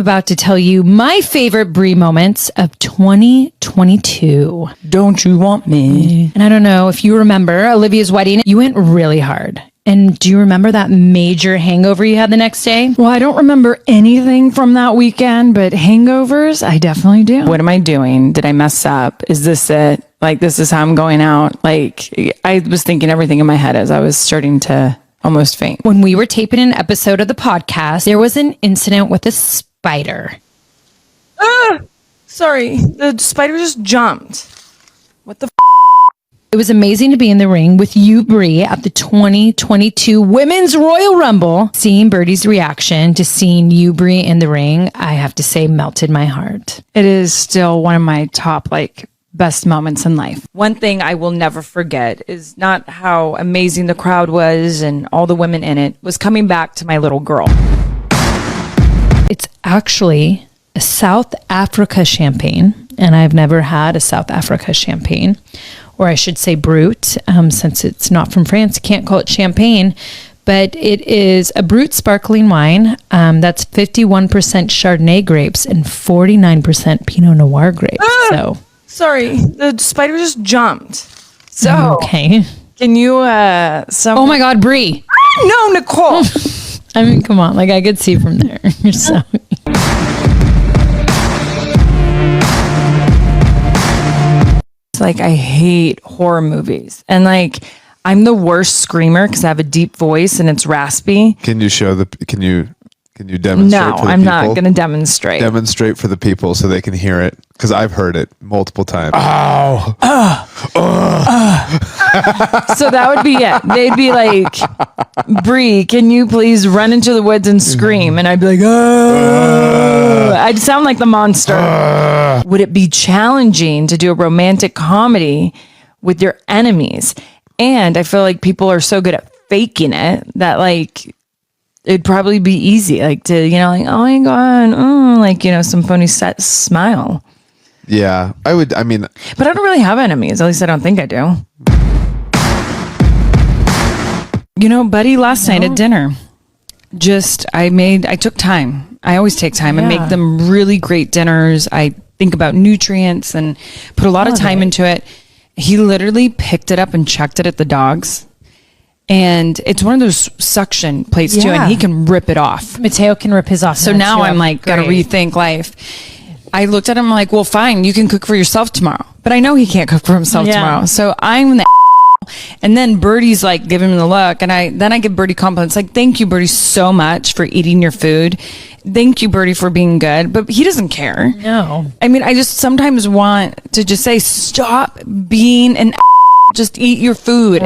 about to tell you my favorite Brie moments of 2022. Don't you want me? And I don't know if you remember Olivia's wedding, you went really hard. And do you remember that major hangover you had the next day? Well, I don't remember anything from that weekend, but hangovers, I definitely do. What am I doing? Did I mess up? Is this it? Like, this is how I'm going out? Like, I was thinking everything in my head as I was starting to almost faint. When we were taping an episode of the podcast, there was an incident with a spider. Sorry, the spider just jumped. What the It was amazing to be in the ring with you, Brie, at the 2022 Women's Royal Rumble. Seeing Birdie's reaction to seeing you, Brie, in the ring, I have to say, melted my heart. It is still one of my top, best moments in life. One thing I will never forget is not how amazing the crowd was and all the women in it, was coming back to my little girl. It's actually a South Africa champagne, and I've never had a South Africa champagne, or I should say Brut, since it's not from France. Can't call it champagne, but it is a Brut sparkling wine that's 51% Chardonnay grapes and 49% Pinot Noir grapes. So, sorry, the spider just jumped. So, okay. Can you, Oh my God, Brie. No, Nicole. I mean, come on. I could see from there. You're so... I hate horror movies. And I'm the worst screamer because I have a deep voice and it's raspy. Can you demonstrate No, for the I'm people? not going to demonstrate. Demonstrate for the people so they can hear it. Because I've heard it multiple times. So that would be it. They'd be like, Brie, can you please run into the woods and scream? And I'd be like, oh. I'd sound like the monster. Would it be challenging to do a romantic comedy with your enemies? And I feel like people are so good at faking it that it'd probably be easy, oh my God, some phony smile. Yeah, but I don't really have enemies. At least I don't think I do. Buddy, last night at dinner, I took time. I always take time and make them really great dinners. I think about nutrients and put a lot of time into it. He literally picked it up and chucked it at the dogs. And it's one of those suction plates too, and he can rip it off. Mateo can rip his off. So now I'm got to rethink life. I looked at him well, fine, you can cook for yourself tomorrow. But I know he can't cook for himself tomorrow. So I'm the and then Birdie's giving him the look. And I give Birdie compliments. Thank you, Birdie, so much for eating your food. Thank you, Birdie, for being good. But he doesn't care. No. I just sometimes want to just say, stop being an just eat your food.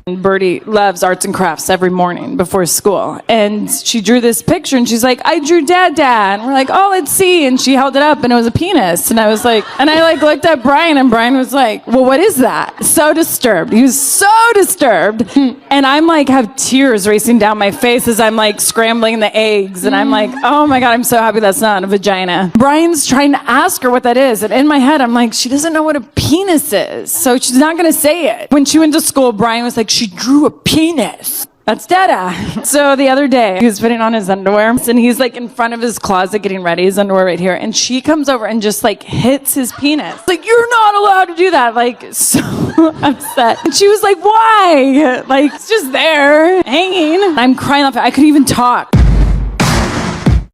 Birdie loves arts and crafts every morning before school. And she drew this picture and she's like, I drew Dad. And we're like, oh, let's see. And she held it up and it was a penis. And I was like, and I looked at Brian and Brian was like, well, what is that? So disturbed. He was so disturbed. And I'm have tears racing down my face as I'm scrambling the eggs. And I'm oh my God, I'm so happy that's not a vagina. Brian's trying to ask her what that is. And in my head, I'm she doesn't know what a penis is. So she's not going to say it. When she went to school, Brian was she drew a penis. That's Dada. So the other day, he was putting on his underwear, and he's in front of his closet getting ready, his underwear right here, and she comes over and just hits his penis. You're not allowed to do that. So upset. And she was why? It's just there, hanging. I'm crying laughing. I couldn't even talk.